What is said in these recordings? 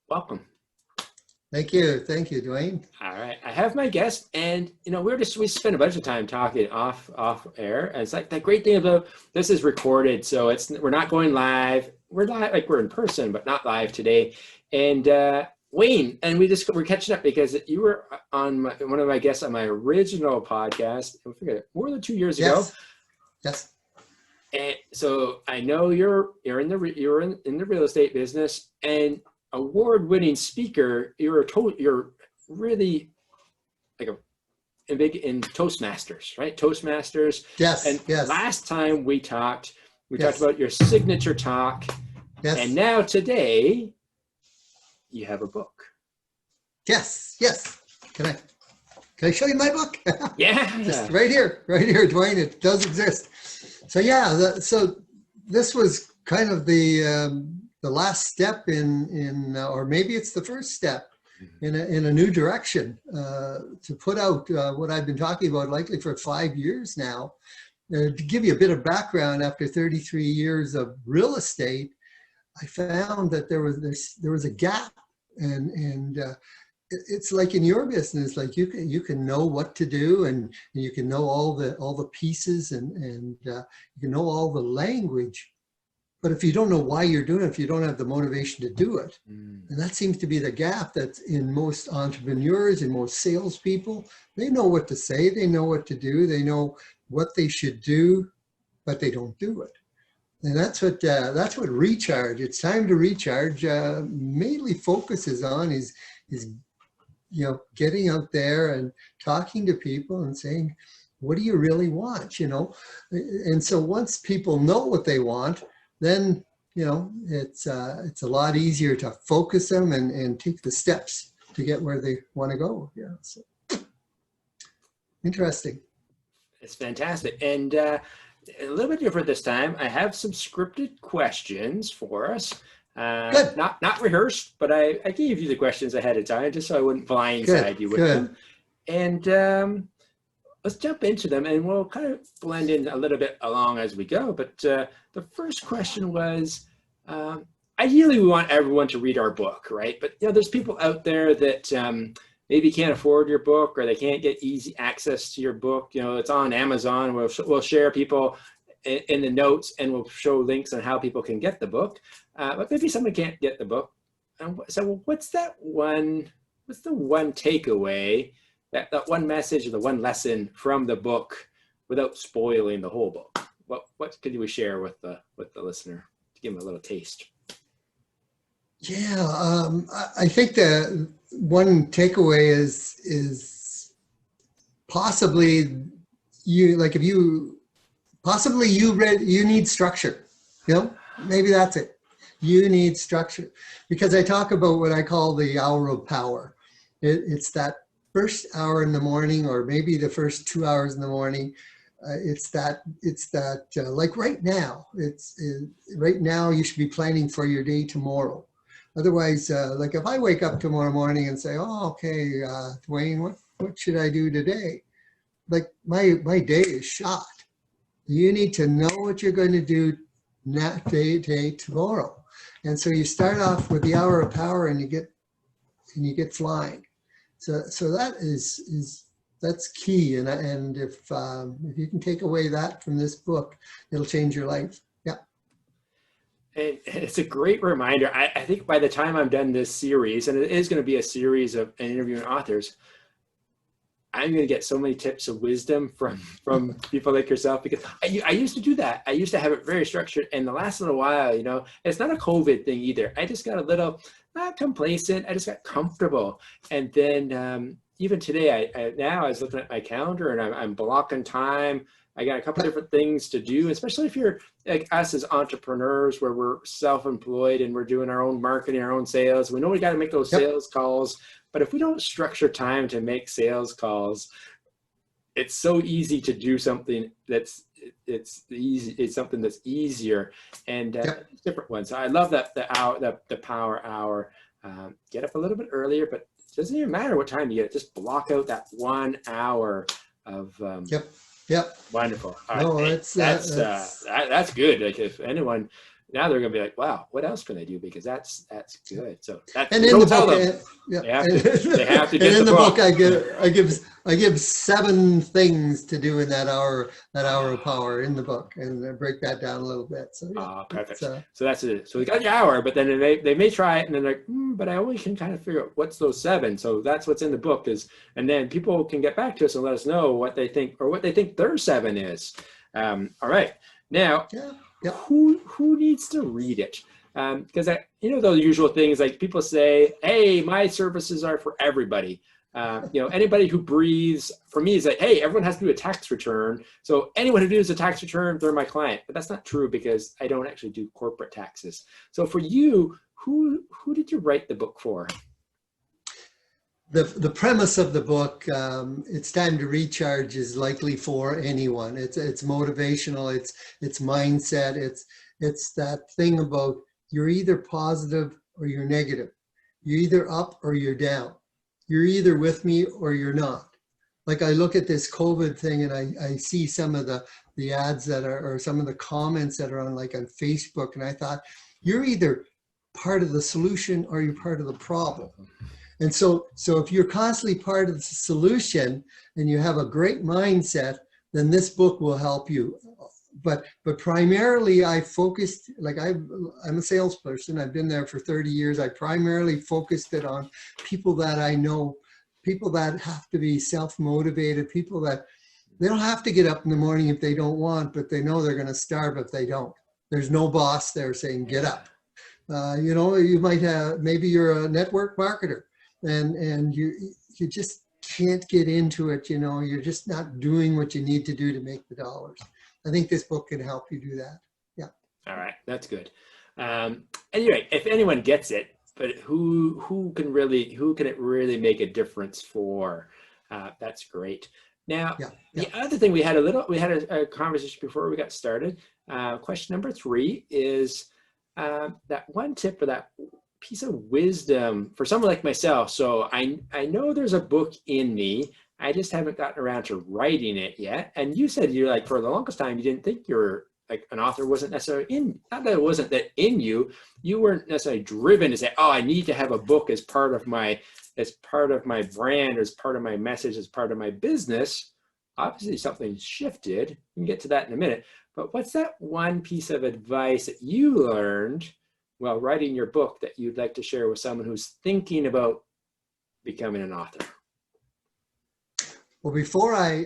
Welcome. Thank you, Dwayne. All right, I have my guest, and we spent a bunch of time talking off air, and it's like the great thing about this is recorded, so we're not going live. We're live, like we're in person, but not live today. And Wayne, and we're catching up because you were on one of my guests on my original podcast. I forget, more than 2 years ago. Yes. And so I know you're in the real estate business and award-winning speaker. You're really like a big in Toastmasters, right? Toastmasters. Yes. And Yes. last time we talked about your signature talk. Yes. And now today you have a book. Yes. Yes. Can I show you my book? Yeah. Just right here, Dwayne. It does exist. So yeah, so this was kind of the last step in or maybe it's the first step in a new direction to put out what I've been talking about likely for 5 years now. To give you a bit of background, after 33 years of real estate, I found that there was a gap, and it's like in your business, like you can know what to do, and you can know all the pieces, and you can know all the language. But if you don't know why you're doing it, if you don't have the motivation to do it, and that seems to be the gap that's in most entrepreneurs and most salespeople. They know what to say, they know what to do, they know what they should do, but they don't do it. And that's what recharge. It's time to recharge. Mainly focuses on is getting out there and talking to people and saying, what do you really want? And so once people know what they want, then it's a lot easier to focus them and take the steps to get where they want to go. Yeah, so interesting. It's fantastic. And a little bit different this time. I have some scripted questions for us. Good. Not rehearsed, but I gave you the questions ahead of time just so I wouldn't blindside you with them. And let's jump into them, and we'll kind of blend in a little bit along as we go. But the first question was, ideally we want everyone to read our book, right? But there's people out there that maybe can't afford your book, or they can't get easy access to your book. It's on Amazon. We'll share people in the notes, and we'll show links on how people can get the book. But maybe someone can't get the book. So what's the one takeaway, that one message or the one lesson from the book without spoiling the whole book? What could we share with the listener to give them a little taste? Yeah, I think the one takeaway is possibly you need structure. Maybe that's it. You need structure, because I talk about what I call the hour of power. It's that first hour in the morning, or maybe the first 2 hours in the morning. It's that like right now. Right now you should be planning for your day tomorrow. Otherwise, like if I wake up tomorrow morning and say, "Oh, okay, Dwayne, what should I do today?" Like my day is shot. You need to know what you're going to do day tomorrow, and so you start off with the hour of power, and you get flying. So that's key, and if you can take away that from this book, it'll change your life. Yeah. And it's a great reminder. I think by the time I'm done this series, and it is going to be a series of interviewing authors, I'm going to get so many tips of wisdom from people like yourself, because I used to do that. I used to have it very structured, and the last little while, it's not a COVID thing either. I just got a little not complacent. I just got comfortable. And then even today, I was looking at my calendar, and I'm blocking time. I got a couple different things to do, especially if you're like us as entrepreneurs, where we're self-employed and we're doing our own marketing, our own sales. We know we got to make those sales calls, but if we don't structure time to make sales calls, it's so easy to do something it's something that's easier and different ones. So I love that the power hour. Get up a little bit earlier, but it doesn't even matter what time you get. Just block out that 1 hour of Yep. Wonderful. No, that's good. Like if anyone, now they're going to be like, wow, what else can I do? Because that's good. So that's, And in the book, yeah, they have to and get in the the book. book, I give 7 things to do in that hour of power in the book, and I break that down a little bit. So yeah, Perfect. So that's it. So we got your hour, but then they may try it, and then they're like, but I only can kind of figure out what's those 7. So that's what's in the book and then people can get back to us and let us know what they think or what they think their 7 is. All right. Now, who needs to read it? Because the usual things like people say, hey, my services are for everybody. Anybody who breathes, for me, is like, hey, everyone has to do a tax return. So anyone who does a tax return, they're my client. But that's not true because I don't actually do corporate taxes. So for you, who did you write the book for? The premise of the book, It's Time to Recharge, is likely for anyone. It's motivational. It's mindset. It's that thing about you're either positive or you're negative. You're either up or you're down. You're either with me or you're not. Like I look at this COVID thing and I see some of the ads that are, or some of the comments that are on Facebook, and I thought, you're either part of the solution or you're part of the problem. And so if you're constantly part of the solution and you have a great mindset, then this book will help you. But primarily I focused, I'm a salesperson. I've been there for 30 years. I primarily focused it on people that I know, people that have to be self-motivated, people that they don't have to get up in the morning if they don't want, but they know they're going to starve if they don't. There's no boss there saying, get up. You might have, maybe you're a network marketer and you just can't get into it. You're just not doing what you need to do to make the dollars. I think this book can help you do that. Yeah. All right, that's good. Anyway, if anyone gets it, but who can it really make a difference for? That's great. Now, the other thing we had a conversation before we got started. Question number 3 is that one tip or that piece of wisdom for someone like myself. So I know there's a book in me. I just haven't gotten around to writing it yet. And you said you're like, for the longest time, you didn't think you're like an author wasn't necessarily not that it wasn't that in you, you weren't necessarily driven to say, oh, I need to have a book as part of my brand, as part of my message, as part of my business. Obviously something shifted. We can get to that in a minute. But what's that one piece of advice that you learned while writing your book that you'd like to share with someone who's thinking about becoming an author? Well, before I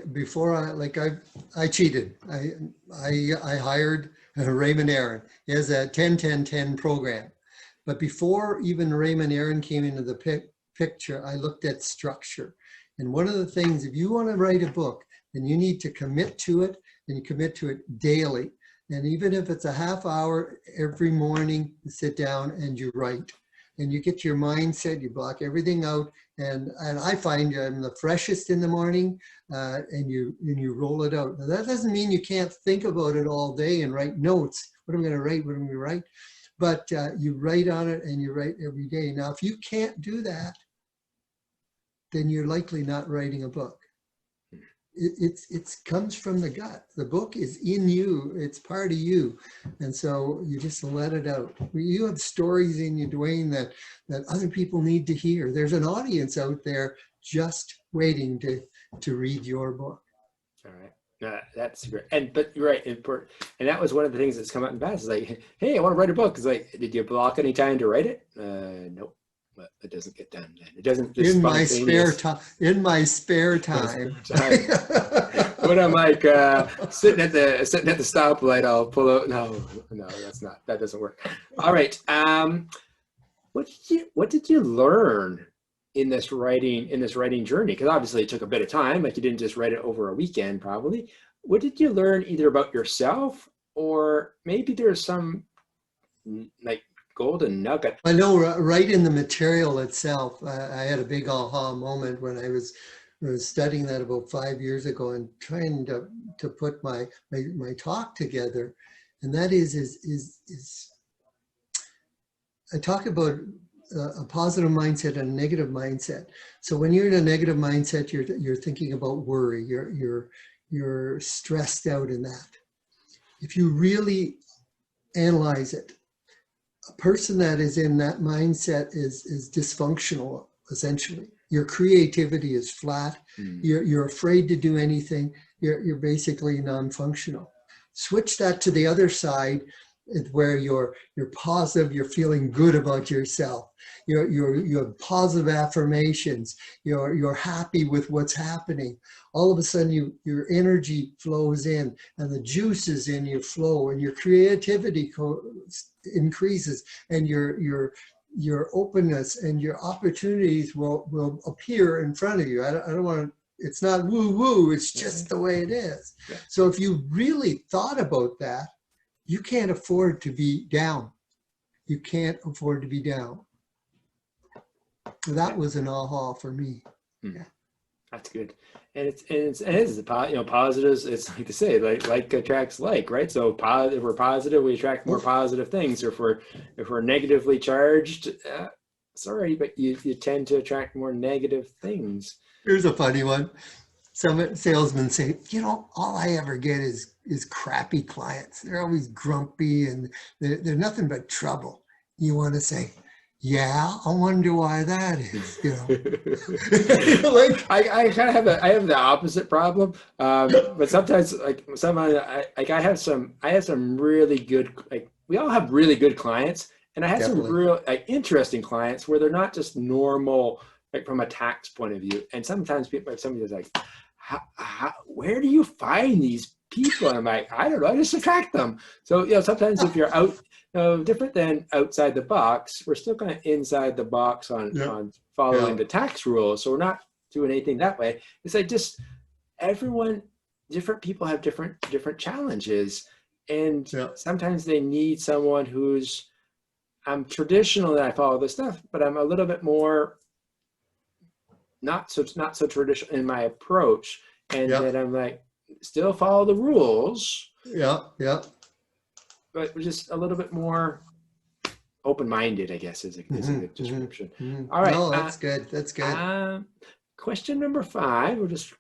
cheated. I hired Raymond Aaron. He has a 10-10-10 program. But before even Raymond Aaron came into the picture, I looked at structure. And one of the things, if you want to write a book, then you need to commit to it, and you commit to it daily. And even if it's a half hour every morning, you sit down and you write. And you get your mindset, you block everything out. And I find I'm the freshest in the morning, and you roll it out. Now, that doesn't mean you can't think about it all day and write notes. What am I going to write? What am I going to write? But you write on it and you write every day. Now, if you can't do that, then you're likely not writing a book. It comes from the gut. The book is in you. It's part of you. And so you just let it out. You have stories in you, Dwayne, that other people need to hear. There's an audience out there just waiting to read your book. All right. That's great. But you're right. And that was one of the things that's come out in the past. Is like, hey, I want to write a book. It's like, did you block any time to write it? Nope. But it doesn't get done. It doesn't. In my spare time. When I'm like sitting at the stoplight, I'll pull out. No, that doesn't work. All right. What did you learn in this writing journey? Because obviously it took a bit of time. Like you didn't just write it over a weekend, probably. What did you learn either about yourself, or maybe there's some like golden nugget? I know, right in the material itself, I had a big aha moment when I was studying that about 5 years ago and trying to put my talk together. And that is I talk about a positive mindset and a negative mindset. So when you're in a negative mindset, you're thinking about worry. You're stressed out in that. If you really analyze it, a person that is in that mindset is dysfunctional, essentially. Your creativity is flat. You're afraid to do anything. You're basically non-functional. Switch that to the other side, where you're positive, you're feeling good about yourself. You have positive affirmations. You're happy with what's happening. All of a sudden, your energy flows in, and the juices in you flow, and your creativity increases, and your openness and your opportunities will appear in front of you. I don't want to. It's not woo woo. It's just the way it is. Yeah. So if you really thought about that, you can't afford to be down. You can't afford to be down. That was an aha for me. Yeah. That's good. And it is positives. It's like to say, like attracts like, right? So if we're positive, we attract more positive things. If we're negatively charged, sorry, but you tend to attract more negative things. Here's a funny one. Some salesmen say, all I ever get is crappy clients. They're always grumpy and they're nothing but trouble. You want to say, yeah, I wonder why that is. Like I kind of have the opposite problem, but sometimes I have some really good, we all have really good clients, and I have some real interesting clients where they're not just normal, from a tax point of view. And sometimes somebody is like, where do you find these people? And I'm like, I don't know, I just attract them. So sometimes if you're out, different than outside the box, we're still kind of inside the box on following the tax rules. So we're not doing anything that way. It's like just different people have different challenges, and sometimes they need someone who's, I'm traditional that I follow this stuff, but I'm a little bit more not so traditional in my approach, and then I'm like, still follow the rules. But we're just a little bit more open-minded, I guess, is a good description. All right. No, that's good. That's good. Question number 5. We're just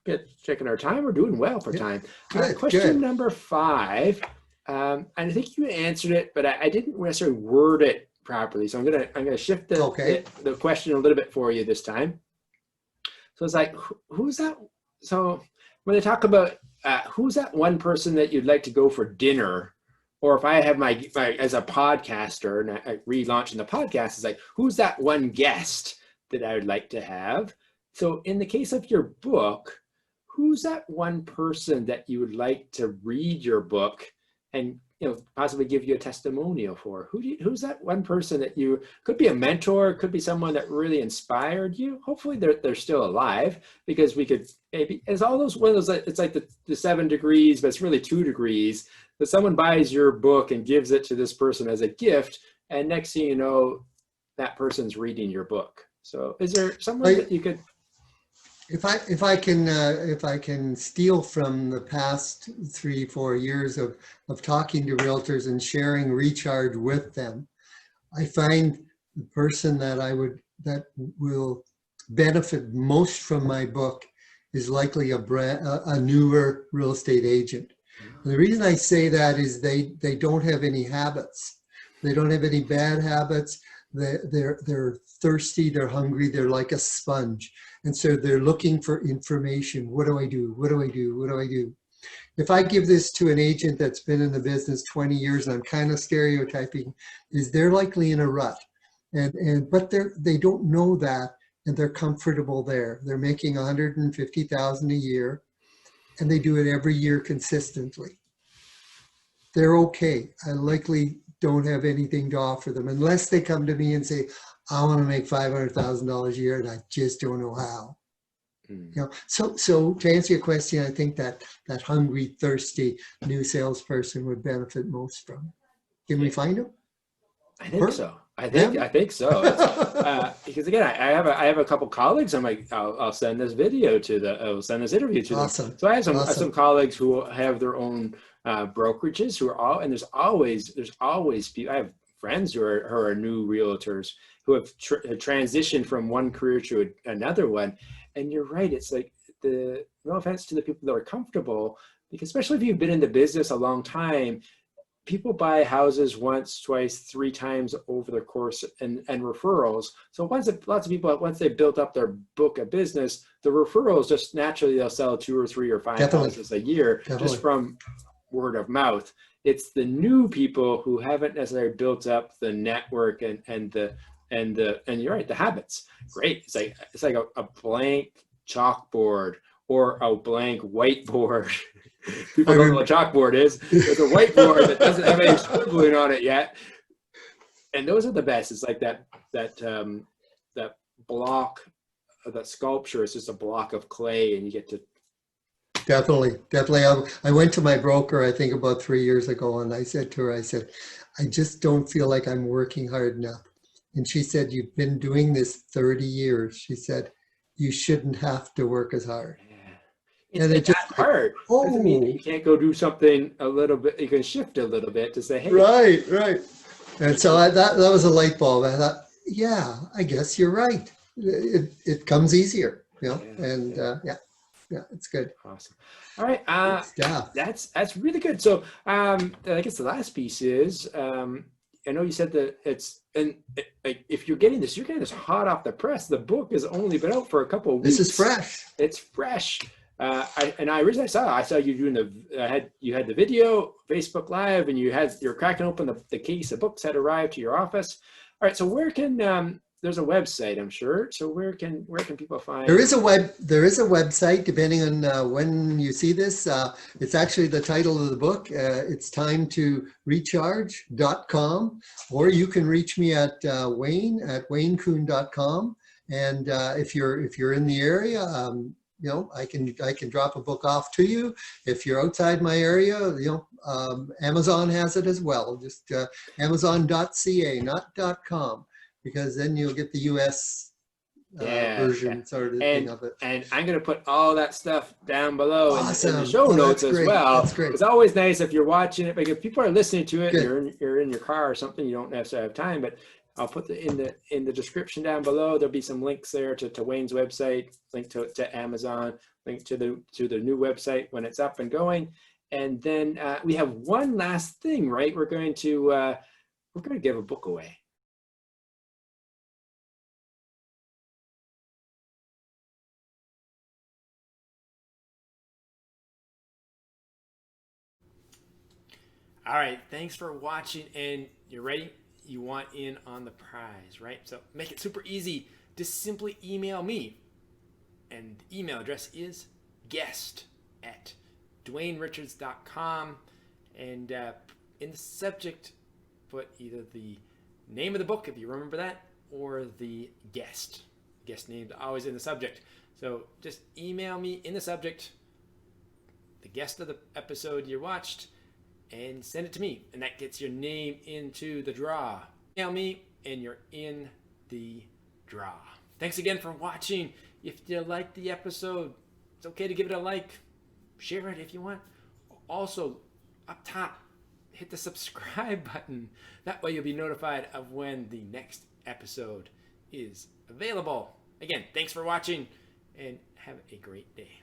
checking our time. We're doing well for time. Good, question number 5. And I think you answered it, but I didn't necessarily word it properly. So I'm gonna shift the question a little bit for you this time. So it's like, who's that? So when they talk about who's that one person that you'd like to go for dinner? Or if I have my as a podcaster and I relaunching the podcast, it's like, who's that one guest that I would like to have? So in the case of your book, who's that one person that you would like to read your book and possibly give you a testimonial for? Who's that one person that you could be a mentor, could be someone that really inspired you? Hopefully they're still alive, because we could maybe, it's all those one of those, it's like the 7 degrees, but it's really 2 degrees. That someone buys your book and gives it to this person as a gift, and next thing you know, that person's reading your book. So is there someone that you could? If I can steal from the past 3-4 years of talking to realtors and sharing Recharge with them, I find the person that will benefit most from my book is likely a newer real estate agent. And the reason I say that is they don't have any habits. They don't have any bad habits. They're thirsty, they're hungry, they're like a sponge. And so they're looking for information. What do I do? What do I do? What do I do? If I give this to an agent that's been in the business 20 years, and I'm kind of stereotyping, is they're likely in a rut. But they don't know that, and they're comfortable there. They're making $150,000 a year, and they do it every year consistently. They're okay. I likely don't have anything to offer them unless they come to me and say, I want to make $500,000 a year and I just don't know how. So to answer your question, I think that hungry, thirsty new salesperson would benefit most from it. Can we find them? I think so. I think so. Because again, I have a couple colleagues. I'm like, I'll send this video to I'll send this interview to them. So I have some colleagues who have their own brokerages who are and there's always people. I have friends who are new realtors who have transitioned from one career to another one. And you're right. It's like no offense to the people that are comfortable, because especially if you've been in the business a long time, people buy houses once, twice, three times over the course, and referrals. So lots of people, once they built up their book of business, the referrals just naturally, they'll sell 2 or 3 or 5 Definitely. houses a year Definitely. just from word of mouth. It's the new people who haven't necessarily built up the network and you're right, the habits. Great. It's like a blank chalkboard or a blank whiteboard. People don't know what a chalkboard is. There's a whiteboard that doesn't have any scribbling on it yet. And those are the best. It's like that block, that sculpture is just a block of clay, and you get to. Definitely. I went to my broker, I think about 3 years ago, and I said to her, I just don't feel like I'm working hard enough. And she said, you've been doing this 30 years. She said, you shouldn't have to work as hard. Yeah. It's that hard. Doesn't mean that you can't go do something a little bit. You can shift a little bit to say, hey. Right. And so that was a light bulb. I thought, yeah, I guess you're right. It comes easier, you know, and yeah, it's good. Awesome. All right. That's really good. So I guess the last piece is, I know you said that if you're getting this hot off the press. The book has only been out for a couple of weeks. This is fresh. It's fresh. I saw you doing you had the video, Facebook Live, and you're cracking open the case of books that arrived to your office. All right. So where can there's a website, I'm sure. So where can people find? There is a website, depending on when you see this. It's actually the title of the book. It's time to recharge.com, or you can reach me at Wayne at waynecoon.com. And if you're in the area, you know, I can drop a book off to you. If you're outside my area, you know, Amazon has it as well. Just amazon.ca, not .com. Because then you'll get the US version sort of thing of it. And I'm going to put all that stuff down below in the show Oh, notes as well. That's great. It's always nice if you're watching it, but if people are listening to it, and you're in your car or something, you don't necessarily have time, but I'll put in the description down below. There'll be some links there to Wayne's website, link to Amazon, link to the new website when it's up and going. And then we have one last thing, right? We're going to give a book away. All right, thanks for watching, and you're ready? You want in on the prize, right? So make it super easy. Just simply email me, and the email address is guest@dwaynerichards.com, and in the subject, put either the name of the book, if you remember that, or the guest. Guest name's always in the subject. So just email me in the subject, the guest of the episode you watched, and send it to me, and that gets your name into the draw. Email me and you're in the draw. Thanks again for watching. If you liked the episode, it's okay to give it a like. Share it if you want. Also, up top, hit the subscribe button. That way you'll be notified of when the next episode is available. Again, thanks for watching, and have a great day.